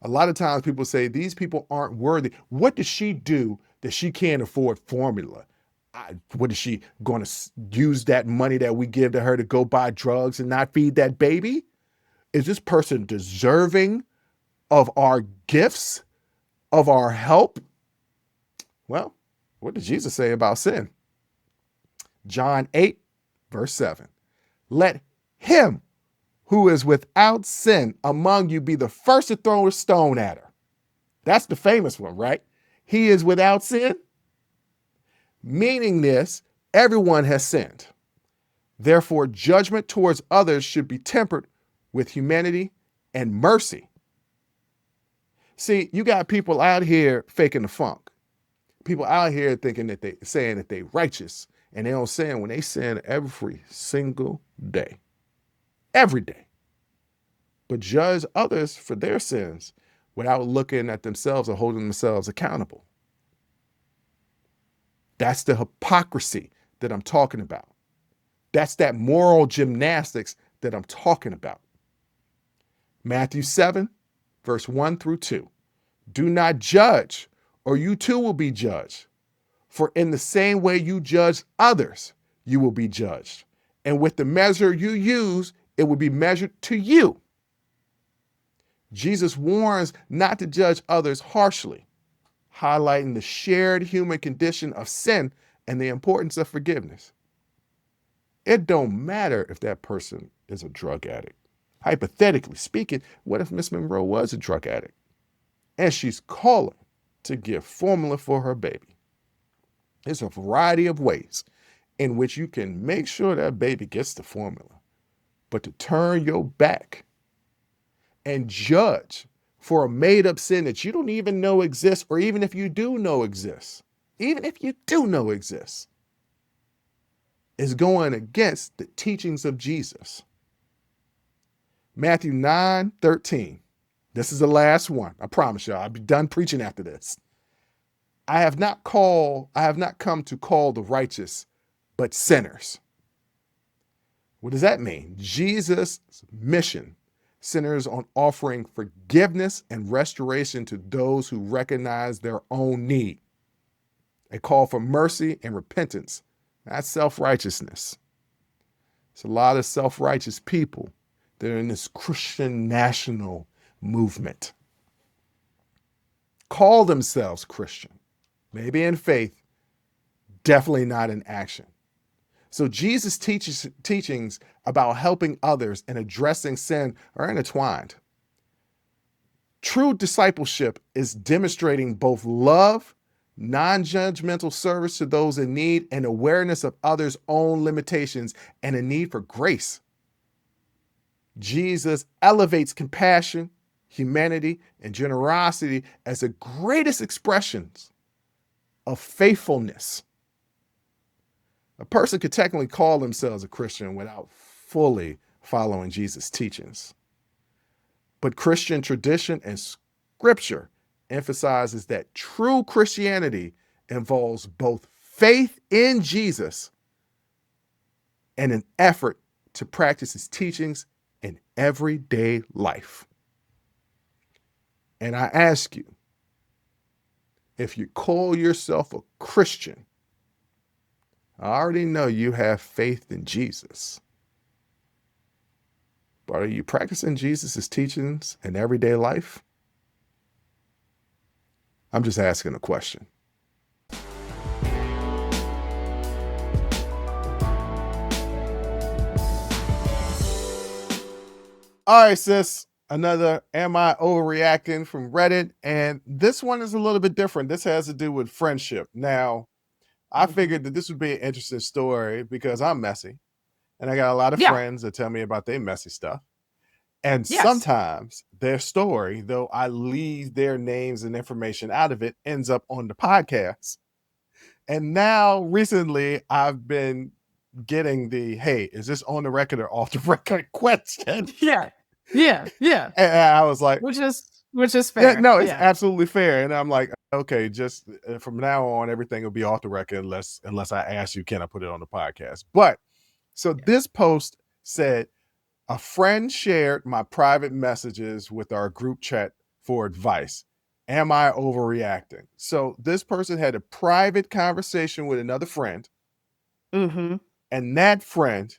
A lot of times people say these people aren't worthy. What does she do that she can't afford formula? What is she going to use that money that we give to her to go buy drugs and not feed that baby? Is this person deserving of our gifts, of our help? Well, what did Jesus say about sin? John 8, verse 7. Let him who is without sin among you be the first to throw a stone at her. That's the famous one, right? He is without sin. Meaning this, everyone has sinned. Therefore, judgment towards others should be tempered with humanity and mercy. See, you got people out here faking the funk. People out here thinking that saying that they righteous, and they don't sin when they sin every single day. Every day. But judge others for their sins without looking at themselves or holding themselves accountable. That's the hypocrisy that I'm talking about. That's that moral gymnastics that I'm talking about. Matthew 7, verse 1 through 2. Do not judge, or you too will be judged. For in the same way you judge others, you will be judged. And with the measure you use, it will be measured to you. Jesus warns not to judge others harshly, highlighting the shared human condition of sin and the importance of forgiveness. It don't matter if that person is a drug addict. Hypothetically speaking, what if Miss Monroe was a drug addict and she's calling to give formula for her baby? There's a variety of ways in which you can make sure that baby gets the formula. But to turn your back and judge for a made-up sin that you don't even know exists, or even if you do know exists, is going against the teachings of Jesus. Matthew 9:13. This is the last one. I promise y'all, I'll be done preaching after this. I have not come to call the righteous, but sinners. What does that mean? Jesus' mission centers on offering forgiveness and restoration to those who recognize their own need. A call for mercy and repentance, not self-righteousness. It's a lot of self-righteous people that are in this Christian national movement. Call themselves Christian, maybe in faith, definitely not in action. So Jesus' teachings about helping others and addressing sin are intertwined. True discipleship is demonstrating both love, non-judgmental service to those in need, and awareness of others' own limitations and a need for grace. Jesus elevates compassion, humanity, and generosity as the greatest expressions of faithfulness. A person could technically call themselves a Christian without fully following Jesus' teachings. But Christian tradition and scripture emphasizes that true Christianity involves both faith in Jesus and an effort to practice his teachings in everyday life. And I ask you, if you call yourself a Christian, I already know you have faith in Jesus. But are you practicing Jesus' teachings in everyday life? I'm just asking a question. All right, sis. Another Am I Overreacting from Reddit. And this one is a little bit different. This has to do with friendship. Now, I figured that this would be an interesting story because I'm messy. And I got a lot of friends that tell me about their messy stuff. And Yes. sometimes their story, though I leave their names and information out of it, ends up on the podcast. And now recently I've been getting the, hey, is this on the record or off the record question? Yeah. Yeah. And I was like, Which is yeah, fair. no, it's Yeah. absolutely fair. And I'm like, okay, just from now on, everything will be off the record unless I ask you, can I put it on the podcast? But so Yeah. this post said, a friend shared my private messages with our group chat for advice. Am I overreacting? So this person had a private conversation with another friend, Mm-hmm. and that friend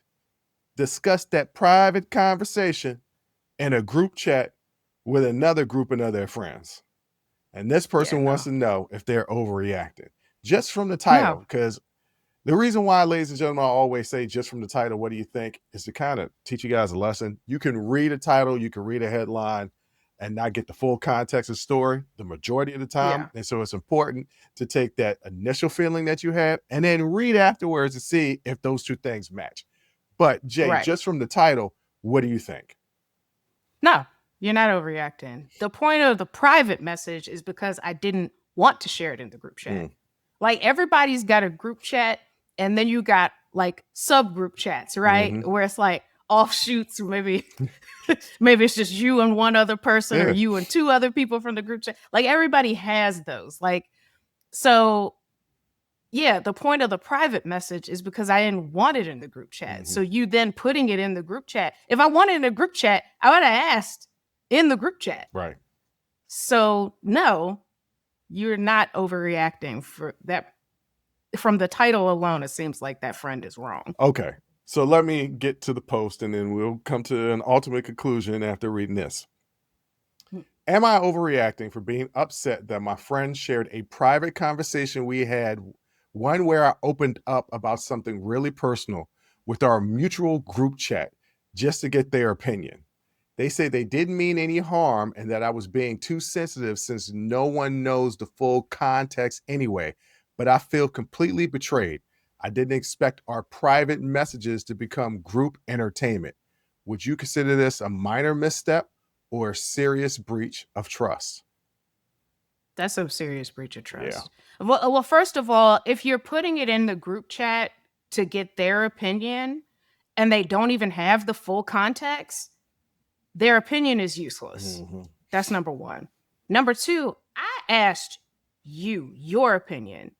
discussed that private conversation in a group chat with another group of their friends. And this Yeah, person wants no. to know if they're overreacting just from the title. No. Because the reason why, ladies and gentlemen, I always say just from the title, what do you think, is to kind of teach you guys a lesson. You can read a title, you can read a headline and not get the full context of the story the majority of the time. Yeah. And so it's important to take that initial feeling that you have and then read afterwards to see if those two things match. But Jay, Right. just from the title, what do you think? No, you're not overreacting. The point of the private message is because I didn't want to share it in the group chat. Like everybody's got a group chat, and then you got like subgroup chats, right? Mhm. Where it's like offshoots, or maybe maybe it's just you and one other person, or Yeah. you and two other people from the group chat. Like everybody has those. Like, so yeah, the point of the private message is because I didn't want it in the group chat. So you then putting it in the group chat. If I wanted it in the group chat, I would have asked in the group chat. Right. So no, you're not overreacting for that. From the title alone, it seems like that friend is wrong. Okay. So let me get to the post and then we'll come to an ultimate conclusion after reading this. Am I overreacting for being upset that my friend shared a private conversation we had, one where I opened up about something really personal with our mutual group chat just to get their opinion? They say they didn't mean any harm and that I was being too sensitive since no one knows the full context anyway, but I feel completely betrayed. I didn't expect our private messages to become group entertainment. Would you consider this a minor misstep or a serious breach of trust? That's a serious breach of Yeah. trust. Well, first of all, if you're putting it in the group chat to get their opinion and they don't even have the full context, their opinion is useless. Mhm. That's number one. Number two, I asked you your opinion.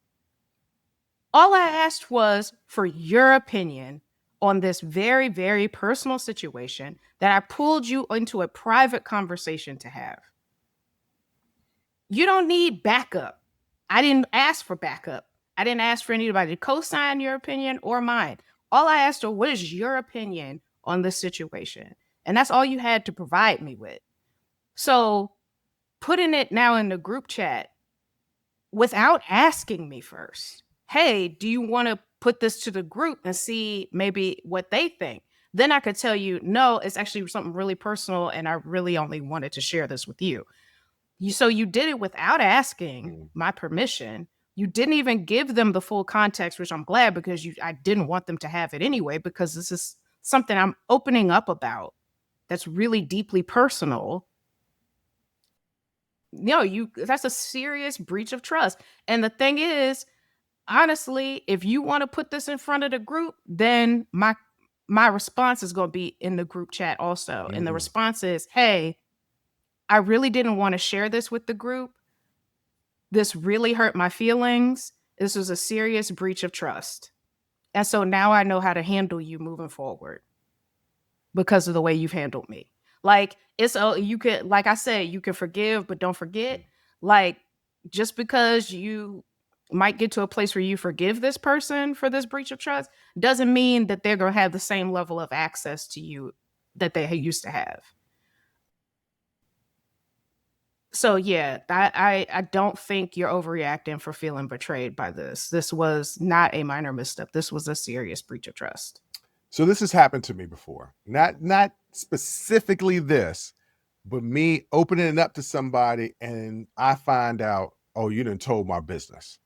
All I asked was for your opinion on this very, very personal situation that I pulled you into a private conversation to have. You don't need backup. I didn't ask for backup. I didn't ask for anybody to co-sign your opinion or mine. All I asked for, what is your opinion on this situation? And that's all you had to provide me with. So putting it now in the group chat without asking me first, hey, do you want to put this to the group and see maybe what they think? Then I could tell you, no, it's actually something really personal and I really only wanted to share this with you. So you did it without asking my permission. You didn't even give them the full context, which I'm glad, because I didn't want them to have it anyway, because this is something I'm opening up about that's really deeply personal. No, that's a serious breach of trust. And the thing is, honestly, if you want to put this in front of the group, then my response is going to be in the group chat also. And the response is, hey, I really didn't want to share this with the group. This really hurt my feelings. This was a serious breach of trust. And so now I know how to handle you moving forward because of the way you've handled me. Like, you could, like I said, you can forgive, but don't forget. Like, just because you might get to a place where you forgive this person for this breach of trust doesn't mean that they're going to have the same level of access to you that they used to have. So yeah, I don't think you're overreacting for feeling betrayed by this. This was not a minor misstep. This was a serious breach of trust. So this has happened to me before. Not specifically this, but me opening it up to somebody and I find out, oh, you done told my business.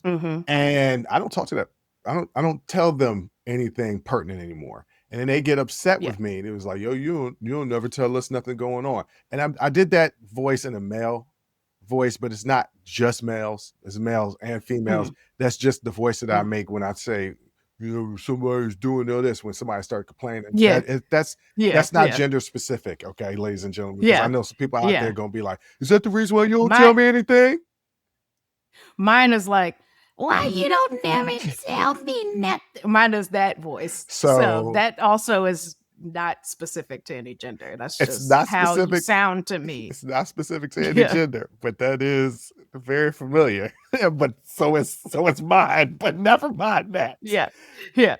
Mm-hmm. And I don't talk to that. I don't tell them anything pertinent anymore. And then they get upset Yeah. with me. And it was like, yo, you'll never tell us nothing going on. And I did that voice in a male voice, but it's not just males. It's males and females. Mm. That's just the voice that I Mm. make when I say, somebody's doing all this, when somebody starts complaining. Yeah. That's Yeah. not Yeah. gender specific, okay, ladies and gentlemen, because I Yeah. know some people out there Yeah. gonna be like, is that the reason why you don't tell My me anything? Mine is like, why you don't never tell me nothing? Mine is that voice. So So that also is not specific to any gender. That's it's just not how you specific. sound to me. It's not specific to any Yeah. gender, but that is very familiar. But so it's mine. But never mind that. Yeah. Yeah.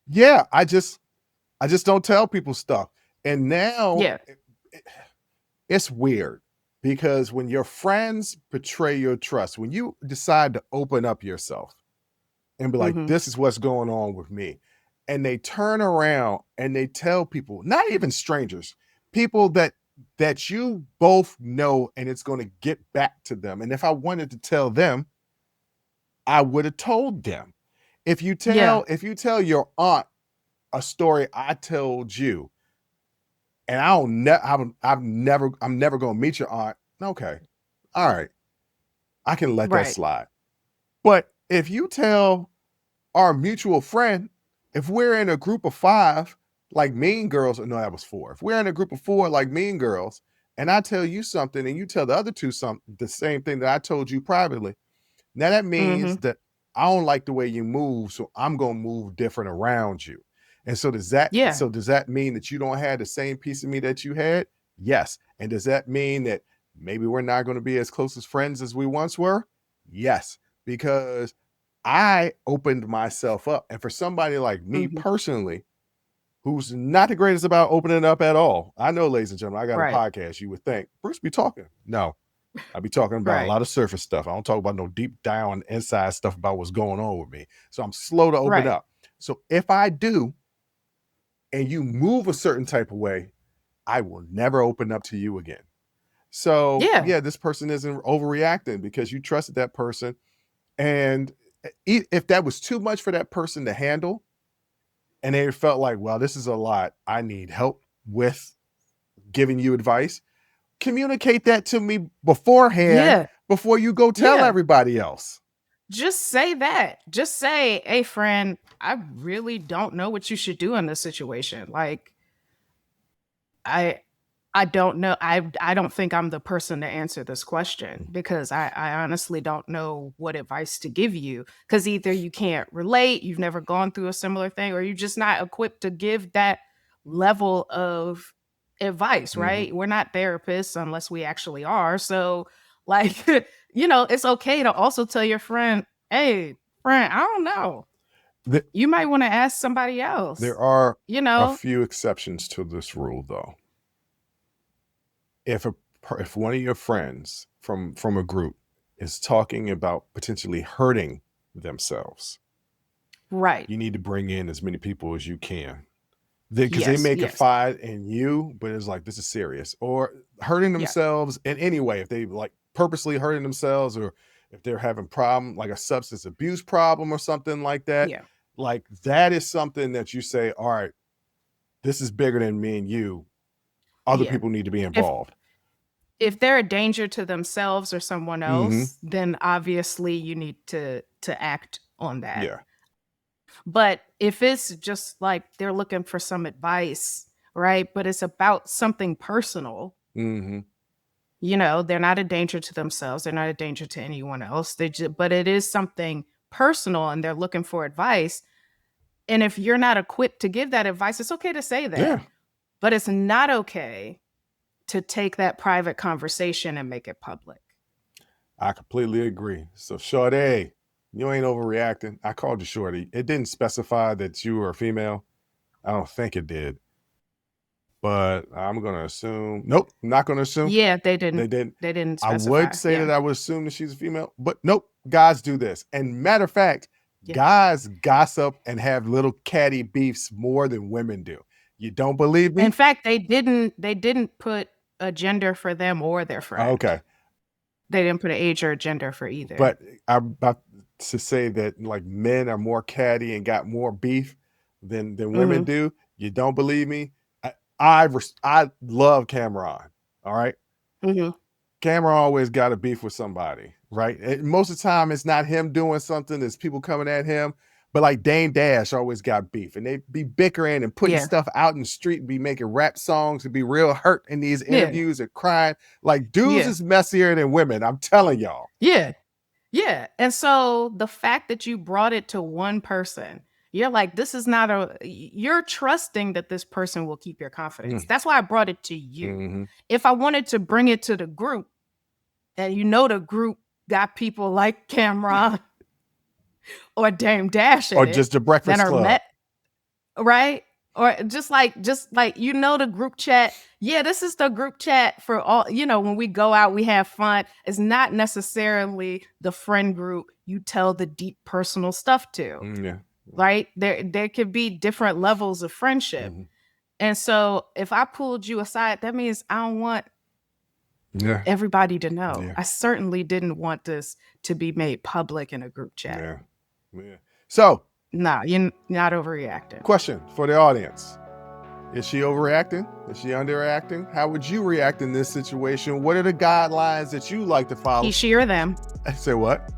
Yeah, I just don't tell people stuff. And now Yeah. it's weird because when your friends betray your trust, when you decide to open up yourself and be like, Mhm. this is what's going on with me, and they turn around and they tell people, not even strangers, people that you both know, and it's going to get back to them. And if I wanted to tell them, I would have told them. If you Yeah. tell your aunt a story I told you, and I'm never gonna meet your aunt. Okay, all right, I can let that Right. slide. But if you tell our mutual friend, if we're in a group of 5, like Mean Girls, no, that was 4. If we're in a group of 4, like Mean Girls, and I tell you something, and you tell the other 2 the same thing that I told you privately, now that means Mhm. that I don't like the way you move, so I'm gonna move different around you. And so does Yeah. that mean that you don't have the same piece of me that you had? Yes. And does that mean that maybe we're not going to be as close as friends as we once were? Yes, because I opened myself up. And for somebody like me Mhm. personally, who's not the greatest about opening up at all, I know, ladies and gentlemen, I got a Right. podcast. You would think Bruce be talking. No, I be talking about a Right. lot of surface stuff. I don't talk about no deep down inside stuff about what's going on with me. So I'm slow to open Right. up. So if I do, and you move a certain type of way, I will never open up to you again. So Yeah. yeah, this person isn't overreacting because you trusted that person. And if that was too much for that person to handle, and they felt like, well, this is a lot, I need help with giving you advice, communicate that to me beforehand Yeah. before you go tell Yeah. everybody else. Just say that. Just say, "Hey friend, I really don't know what you should do in this situation. Like I I don't know. I don't think I'm the person to answer this question because I honestly don't know what advice to give you. Because either you can't relate, you've never gone through a similar thing, or you're just not equipped to give that level of advice, Mhm. right? We're not therapists unless we actually are. So, like, it's okay to also tell your friend, hey, friend, I don't know. Th- You might want to ask somebody else, There are you a know? few exceptions to this rule, though. If one of your friends from a group is talking about potentially hurting themselves, Right. you need to bring in as many people as you can, because they Yes. may Yes. confide in you, but it's like, this is serious, or hurting Yeah. themselves in any way. If they like purposely hurting themselves, or if they're having problem like a substance abuse problem or something like that, Yeah. like that is something that you say, all right, this is bigger than me and you. Other Yeah. people need to be If involved. if they're a danger to themselves or someone Hmm. else, then obviously you need to act on that. Yeah. But if it's just like they're looking for some advice, right? But it's about something personal, Hmm. they're not a danger to themselves, they're not a danger to anyone else. But it is something personal and they're looking for advice. And if you're not equipped to give that advice, it's okay to say that. Yeah. But it's not okay to take that private conversation and make it public. I completely agree. So, Shorty, you ain't overreacting. I called you Shorty. It didn't specify that you were a female. I don't think it did, but I'm gonna assume. Nope, I'm not gonna assume. Yeah, they They didn't didn't. they didn't I would specify. say Yeah. that I would assume that she's a female, but nope. Guys do this, and matter of fact, Yeah. guys gossip and have little catty beefs more than women do. You don't believe In me? fact, they didn't put a gender for them or their friend. Okay, They didn't put an age or a gender for either. but I'm about to say that like men are more catty and got more beef. than women do. You don't believe me? I love Cameron. All right. Cameron always got a beef with somebody, right? Most of the time, it's not him doing something, it's people coming at him. But like Dame Dash always got beef, and they be bickering and putting stuff out in the street and be making rap songs and be real hurt in these interviews and crying. Like dudes is messier than women. I'm telling y'all. Yeah. And so the fact that you brought it to one person, you're like, this is not you're trusting that this person will keep your confidence. That's why I brought it to you. If I wanted to bring it to the group, and the group got people like Cameron or Dame Dash in or just the Breakfast Club, right? Or just like the group chat. Yeah, this is the group chat for all, when we go out, we have fun. It's not necessarily the friend group you tell the deep personal stuff to. Right? There could be different levels of friendship. And so if I pulled you aside, that means I don't want everybody to know. I certainly didn't want this to be made public in a group chat. So, no, you're not overreacting. Question for the audience. Is she overreacting? Is she underreacting? How would you react in this situation? What are the guidelines that you like to follow? He, she, or them. Say what?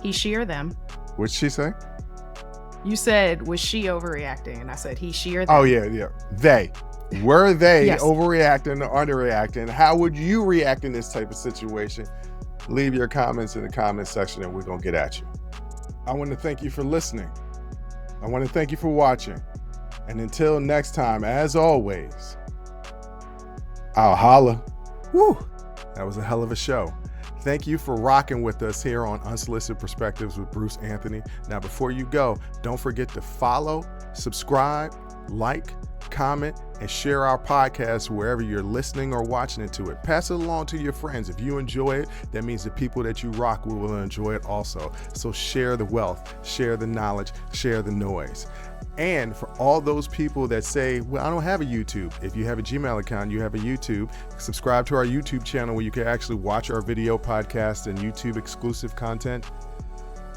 He, she, or them. What'd she say? You said, was she overreacting? And I said, he, she, or them. Oh, yeah. They. Were they overreacting or underreacting? How would you react in this type of situation? Leave your comments in the comment section and we're going to get at you. I want to thank you for listening. I want to thank you for watching. And until next time, as always, I'll holla. Woo! That was a hell of a show. Thank you for rocking with us here on Unsolicited Perspectives with Bruce Anthony. Now, before you go, don't forget to follow, subscribe, like, comment, and share our podcast wherever you're listening or watching it to it. Pass it along to your friends. If you enjoy it, that means the people that you rock will enjoy it also. So share the wealth, share the knowledge, share the noise. And for all those people that say, well, I don't have a YouTube. If you have a Gmail account, you have a YouTube. Subscribe to our YouTube channel where you can actually watch our video podcast and YouTube exclusive content.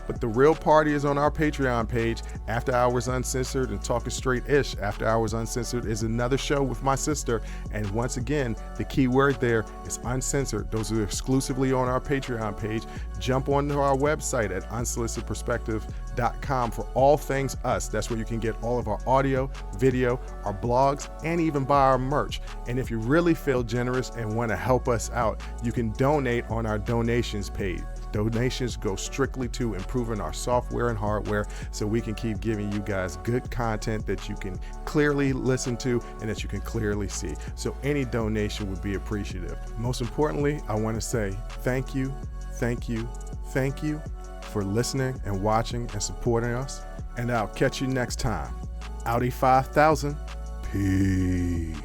But the real party is on our Patreon page, After Hours Uncensored and Talking Straight-ish. After Hours Uncensored is another show with my sister. And once again, the key word there is uncensored. Those are exclusively on our Patreon page. Jump onto our website at unsolicitedperspective.com for all things us. That's where you can get all of our audio, video, our blogs, and even buy our merch. And if you really feel generous and want to help us out, you can donate on our donations page. Donations go strictly to improving our software and hardware so we can keep giving you guys good content that you can clearly listen to and that you can clearly see. So any donation would be appreciative. Most importantly, I want to say thank you for listening and watching and supporting us. And I'll catch you next time. Audi 5000. Peace.